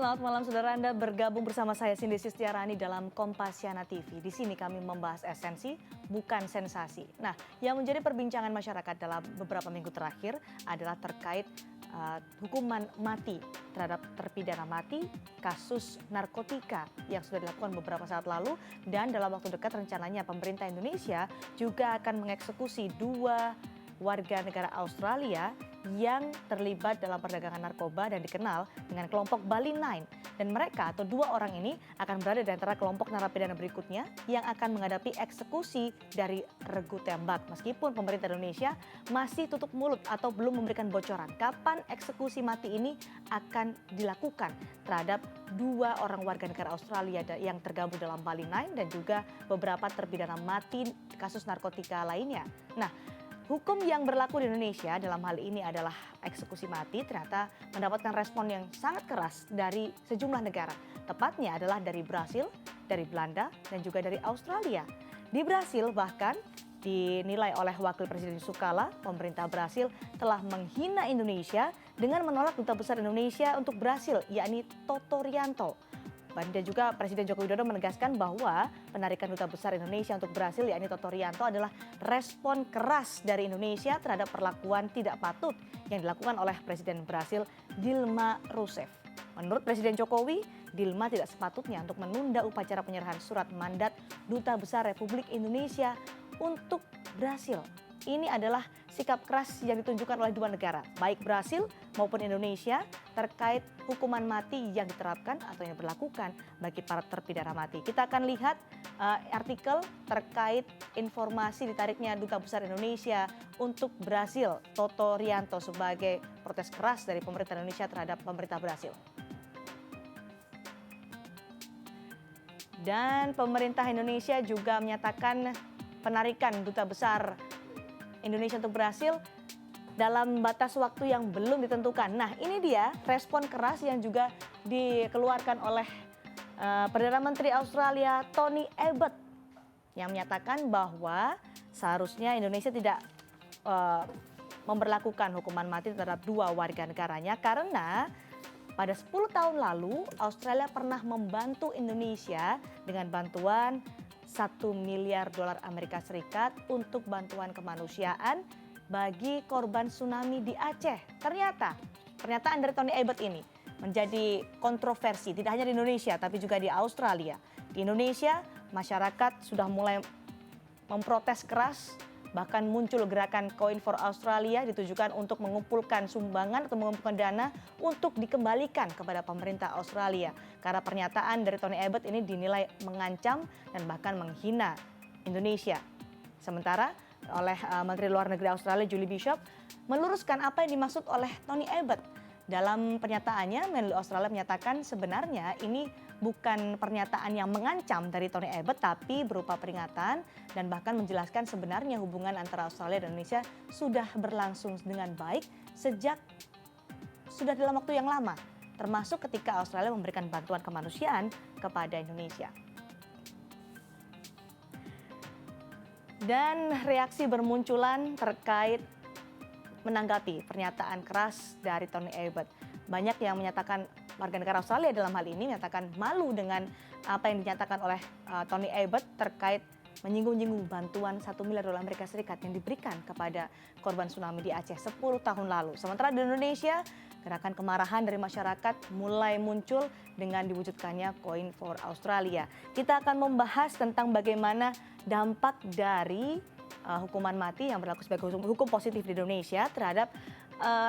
Selamat malam saudara, Anda bergabung bersama saya Cindy Sistiarani dalam Kompasiana TV. Di sini kami membahas esensi, bukan sensasi. Nah, yang menjadi perbincangan masyarakat dalam beberapa minggu terakhir adalah terkait hukuman mati terhadap terpidana mati kasus narkotika yang sudah dilakukan beberapa saat lalu, dan dalam waktu dekat rencananya pemerintah Indonesia juga akan mengeksekusi 2 warga negara Australia yang terlibat dalam perdagangan narkoba dan dikenal dengan kelompok Bali Nine. Dan mereka atau 2 orang ini akan berada di antara kelompok narapidana berikutnya yang akan menghadapi eksekusi dari regu tembak. Meskipun pemerintah Indonesia masih tutup mulut atau belum memberikan bocoran kapan eksekusi mati ini akan dilakukan terhadap 2 orang warga negara Australia yang tergabung dalam Bali Nine dan juga beberapa terpidana mati kasus narkotika lainnya. Nah, hukum yang berlaku di Indonesia dalam hal ini adalah eksekusi mati ternyata mendapatkan respon yang sangat keras dari sejumlah negara. Tepatnya adalah dari Brasil, dari Belanda, dan juga dari Australia. Di Brasil bahkan dinilai oleh Wakil Presiden Yusuf Kala, pemerintah Brasil telah menghina Indonesia dengan menolak duta besar Indonesia untuk Brasil, yakni Toto Rianto. Dan juga Presiden Joko Widodo menegaskan bahwa penarikan duta besar Indonesia untuk Brasil yakni Toto Rianto adalah respon keras dari Indonesia terhadap perlakuan tidak patut yang dilakukan oleh Presiden Brasil Dilma Rousseff. Menurut Presiden Jokowi, Dilma tidak sepatutnya untuk menunda upacara penyerahan surat mandat Duta Besar Republik Indonesia untuk Brasil. Ini adalah sikap keras yang ditunjukkan oleh 2 negara, baik Brasil maupun Indonesia, terkait hukuman mati yang diterapkan atau yang diberlakukan bagi para terpidana mati. Kita akan lihat artikel terkait informasi ditariknya Duta Besar Indonesia untuk Brasil, Toto Rianto, sebagai protes keras dari pemerintah Indonesia terhadap pemerintah Brasil. Dan pemerintah Indonesia juga menyatakan penarikan Duta Besar Indonesia untuk Brasil dalam batas waktu yang belum ditentukan. Nah, ini dia respon keras yang juga dikeluarkan oleh Perdana Menteri Australia Tony Abbott yang menyatakan bahwa seharusnya Indonesia tidak memberlakukan hukuman mati terhadap 2 warga negaranya karena pada 10 tahun lalu Australia pernah membantu Indonesia dengan bantuan $1 miliar Amerika Serikat untuk bantuan kemanusiaan bagi korban tsunami di Aceh. Ternyata pernyataan dari Tony Abbott ini menjadi kontroversi tidak hanya di Indonesia tapi juga di Australia. Di Indonesia masyarakat sudah mulai memprotes keras, bahkan muncul gerakan Coin for Australia ditujukan untuk mengumpulkan sumbangan atau mengumpulkan dana untuk dikembalikan kepada pemerintah Australia. Karena pernyataan dari Tony Abbott ini dinilai mengancam dan bahkan menghina Indonesia. Sementara oleh Menteri Luar Negeri Australia Julie Bishop meluruskan apa yang dimaksud oleh Tony Abbott. Dalam pernyataannya, Menlu Australia menyatakan sebenarnya ini bukan pernyataan yang mengancam dari Tony Abbott, tapi berupa peringatan dan bahkan menjelaskan sebenarnya hubungan antara Australia dan Indonesia sudah berlangsung dengan baik sejak sudah dalam waktu yang lama, termasuk ketika Australia memberikan bantuan kemanusiaan kepada Indonesia. Dan reaksi bermunculan terkait menanggapi pernyataan keras dari Tony Abbott. Banyak yang menyatakan, warga negara Australia dalam hal ini menyatakan malu dengan apa yang dinyatakan oleh Tony Abbott terkait menyinggung-nyinggung bantuan $1 miliar Amerika Serikat yang diberikan kepada korban tsunami di Aceh 10 tahun lalu. Sementara di Indonesia, gerakan kemarahan dari masyarakat mulai muncul dengan diwujudkannya Coin for Australia. Kita akan membahas tentang bagaimana dampak dari hukuman mati yang berlaku sebagai hukum positif di Indonesia terhadap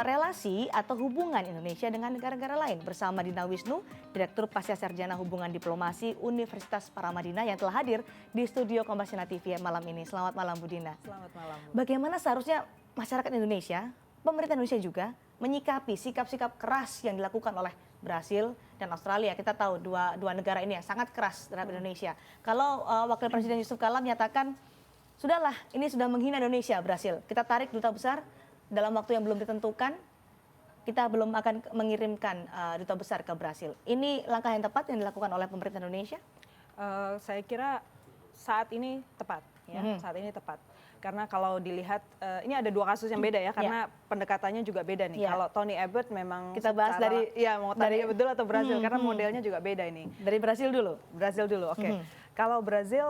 relasi atau hubungan Indonesia dengan negara-negara lain, bersama Dina Wisnu, Direktur Pasca Sarjana Hubungan Diplomasi Universitas Paramadina yang telah hadir di studio Kompasiana TV malam ini. Selamat malam Bu Dina. Selamat malam. Bagaimana seharusnya masyarakat Indonesia, pemerintah Indonesia juga menyikapi sikap-sikap keras yang dilakukan oleh Brasil dan Australia? Kita tahu dua negara ini yang sangat keras terhadap Indonesia. Kalau Wakil Presiden Yusuf Kala menyatakan, sudahlah, ini sudah menghina Indonesia, Brasil. Kita tarik duta besar dalam waktu yang belum ditentukan. Kita belum akan mengirimkan duta besar ke Brasil. Ini langkah yang tepat yang dilakukan oleh pemerintah Indonesia? Saya kira saat ini tepat, ya. Saat ini tepat. Karena kalau dilihat, ini ada dua kasus yang beda ya, karena pendekatannya juga beda nih. Kalau Tony Abbott memang kita bahas dari mau Tony Abbott dulu atau Brasil, karena modelnya juga beda ini. Dari Brasil dulu? Brasil dulu, oke. Kalau Brasil,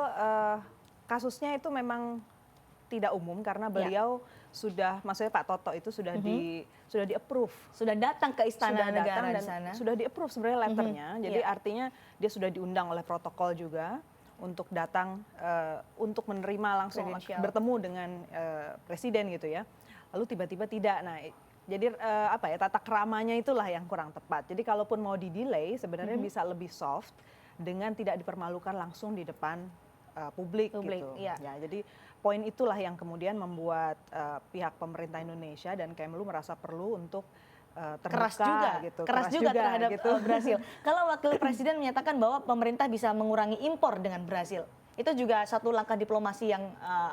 kasusnya itu memang tidak umum karena beliau sudah, maksudnya Pak Toto itu sudah di-approve. Sudah datang ke istana negara di sana. Sudah di-approve sebenarnya letternya, jadi artinya dia sudah diundang oleh protokol juga untuk datang untuk menerima langsung bertemu dengan presiden gitu ya. Lalu tiba-tiba tidak. Nah, jadi tata keramanya itulah yang kurang tepat. Jadi kalaupun mau di-delay sebenarnya bisa lebih soft dengan tidak dipermalukan langsung di depan publik gitu. Ya, jadi poin itulah yang kemudian membuat pihak pemerintah Indonesia dan Kemlu merasa perlu untuk terbuka, keras juga terhadap Brasil. Kalau wakil presiden menyatakan bahwa pemerintah bisa mengurangi impor dengan Brasil, itu juga satu langkah diplomasi yang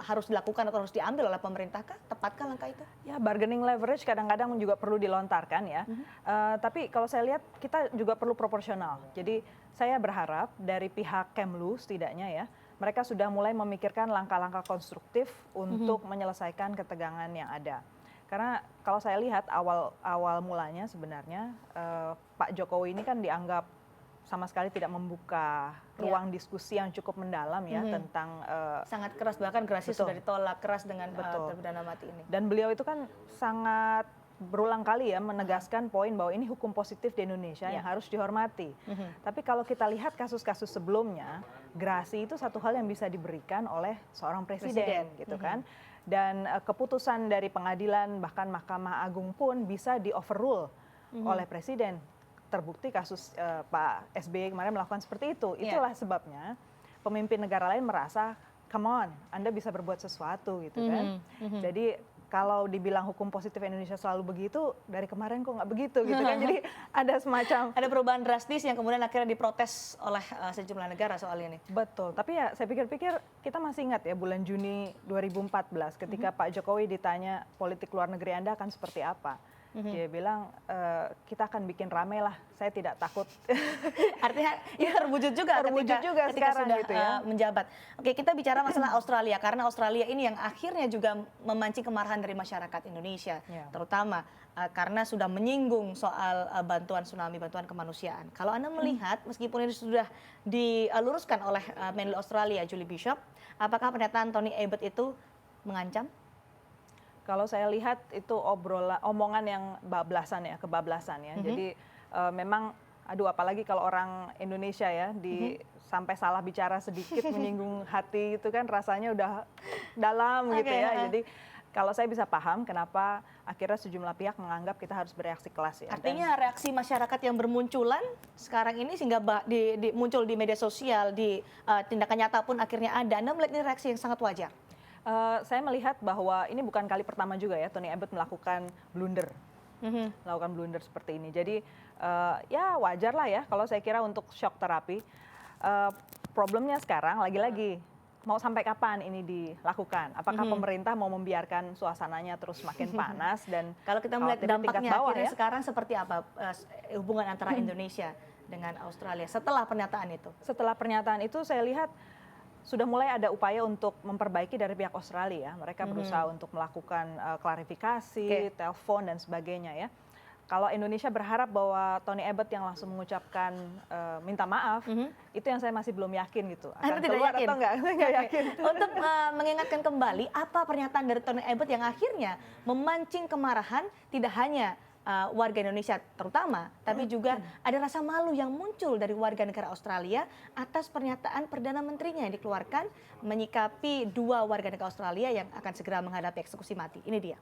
harus dilakukan atau harus diambil oleh pemerintah kah? Tepatkah langkah itu? Ya, bargaining leverage kadang-kadang juga perlu dilontarkan ya. Tapi kalau saya lihat kita juga perlu proporsional. Jadi saya berharap dari pihak Kemlu setidaknya ya, mereka sudah mulai memikirkan langkah-langkah konstruktif untuk menyelesaikan ketegangan yang ada. Karena kalau saya lihat awal mulanya sebenarnya Pak Jokowi ini kan dianggap sama sekali tidak membuka ruang diskusi yang cukup mendalam ya tentang sangat keras, bahkan gerasi sudah ditolak keras dengan terpidana mati ini. Dan beliau itu kan sangat berulang kali ya menegaskan poin bahwa ini hukum positif di Indonesia yang harus dihormati. Tapi kalau kita lihat kasus-kasus sebelumnya, gerasi itu satu hal yang bisa diberikan oleh seorang presiden. Gitu kan. Dan keputusan dari pengadilan bahkan Mahkamah Agung pun bisa di-overrule oleh presiden. Terbukti kasus Pak SBY kemarin melakukan seperti itu. Itulah sebabnya pemimpin negara lain merasa, come on, Anda bisa berbuat sesuatu gitu kan. Jadi kalau dibilang hukum positif Indonesia selalu begitu, dari kemarin kok nggak begitu gitu kan. Jadi ada semacam ada perubahan drastis yang kemudian akhirnya diprotes oleh sejumlah negara soal ini. Betul, tapi ya saya pikir-pikir kita masih ingat ya bulan Juni 2014 ketika Pak Jokowi ditanya politik luar negeri Anda akan seperti apa. Dia bilang kita akan bikin rame lah, saya tidak takut. Artinya ini terwujud juga ketika sudah gitu ya. menjabat. Oke, kita bicara masalah Australia karena Australia ini yang akhirnya juga memancing kemarahan dari masyarakat Indonesia, terutama karena sudah menyinggung soal bantuan tsunami, bantuan kemanusiaan. Kalau Anda melihat meskipun ini sudah diluruskan oleh Menlu Australia Julie Bishop, apakah pernyataan Tony Abbott itu mengancam? Kalau saya lihat itu omongan yang kebablasan ya. Jadi memang apalagi kalau orang Indonesia ya sampai salah bicara sedikit menyinggung hati itu kan rasanya udah dalam gitu ya. Jadi kalau saya bisa paham kenapa akhirnya sejumlah pihak menganggap kita harus bereaksi keras ya. Artinya reaksi masyarakat yang bermunculan sekarang ini sehingga muncul di media sosial, di tindakan nyata pun akhirnya ada. Anda melihat ini reaksi yang sangat wajar? Saya melihat bahwa ini bukan kali pertama juga ya Tony Abbott melakukan blunder seperti ini. Jadi ya wajar lah ya kalau saya kira untuk shock terapi. Problemnya sekarang lagi-lagi mau sampai kapan ini dilakukan? Apakah pemerintah mau membiarkan suasananya terus makin panas dan kalau kita melihat dampaknya akhirnya sekarang seperti apa hubungan antara Indonesia dengan Australia setelah pernyataan itu? Setelah pernyataan itu saya lihat sudah mulai ada upaya untuk memperbaiki dari pihak Australia. Mereka berusaha untuk melakukan klarifikasi, telepon dan sebagainya ya. Kalau Indonesia berharap bahwa Tony Abbott yang langsung mengucapkan minta maaf, itu yang saya masih belum yakin gitu. Anda tidak yakin? Atau enggak yakin. Untuk mengingatkan kembali apa pernyataan dari Tony Abbott yang akhirnya memancing kemarahan tidak hanya warga Indonesia terutama, tapi juga ada rasa malu yang muncul dari warga negara Australia atas pernyataan Perdana Menterinya yang dikeluarkan menyikapi dua warga negara Australia yang akan segera menghadapi eksekusi mati. Ini dia.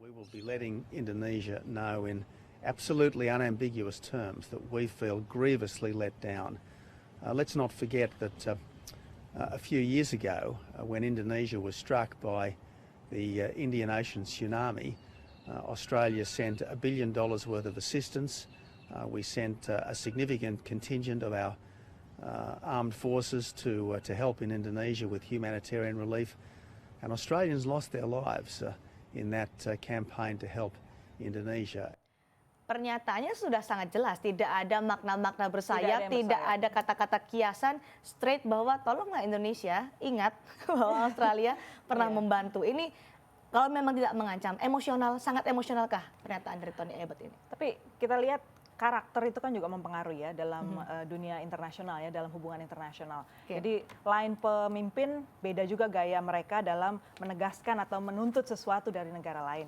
We will be letting Indonesia know in absolutely unambiguous terms that we feel grievously let down. Let's not forget that a few years ago, when Indonesia was struck by the Indian Ocean tsunami, Australia sent $1 billion worth of assistance. We sent a significant contingent of our armed forces to help in Indonesia with humanitarian relief. And Australians lost their lives in that campaign to help Indonesia. Pernyataannya sudah sangat jelas, tidak ada makna-makna bersayap, Tidak ada yang tidak bersayap. ada kata-kata kiasan, straight bahwa tolonglah Indonesia ingat bahwa Australia pernah Iya. membantu. Ini kalau memang tidak mengancam, emosional, sangat emosionalkah pernyataan dari Tony Abbott ini? Tapi kita lihat karakter itu kan juga mempengaruhi ya dalam dunia internasional ya, dalam hubungan internasional. Oke. Jadi lain pemimpin, beda juga gaya mereka dalam menegaskan atau menuntut sesuatu dari negara lain.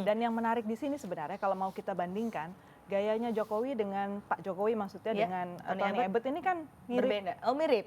Dan yang menarik di sini sebenarnya kalau mau kita bandingkan, gayanya Jokowi dengan Pak Jokowi maksudnya Ya, dengan Tony Tony Abbott ini kan mirip, Berbeda. Oh mirip.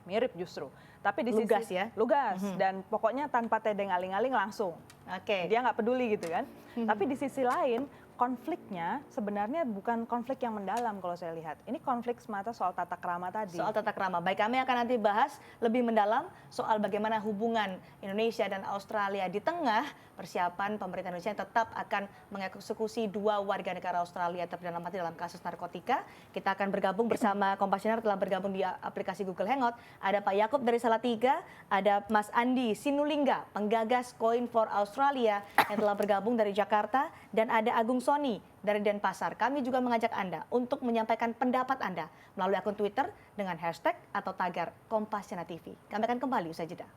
mirip justru. Tapi di Lugas sisi ya? lugas dan pokoknya tanpa tedeng aling-aling langsung. Oke. Dia nggak peduli gitu kan. Tapi di sisi lain konfliknya sebenarnya bukan konflik yang mendalam kalau saya lihat. Ini konflik semata soal tata krama tadi. Soal tata krama. Baik, kami akan nanti bahas lebih mendalam soal bagaimana hubungan Indonesia dan Australia di tengah persiapan pemerintah Indonesia yang tetap akan mengeksekusi 2 warga negara Australia terpidana mati dalam kasus narkotika. Kita akan bergabung bersama Kompasiana telah bergabung di aplikasi Google Hangout. Ada Pak Yakub dari Salatiga, ada Mas Andi Sinulingga, penggagas Coin for Australia yang telah bergabung dari Jakarta, dan ada Agung Soni dari Denpasar. Kami juga mengajak Anda untuk menyampaikan pendapat Anda melalui akun Twitter dengan hashtag atau tagar Kompasiana TV. Kami akan kembali usai jeda.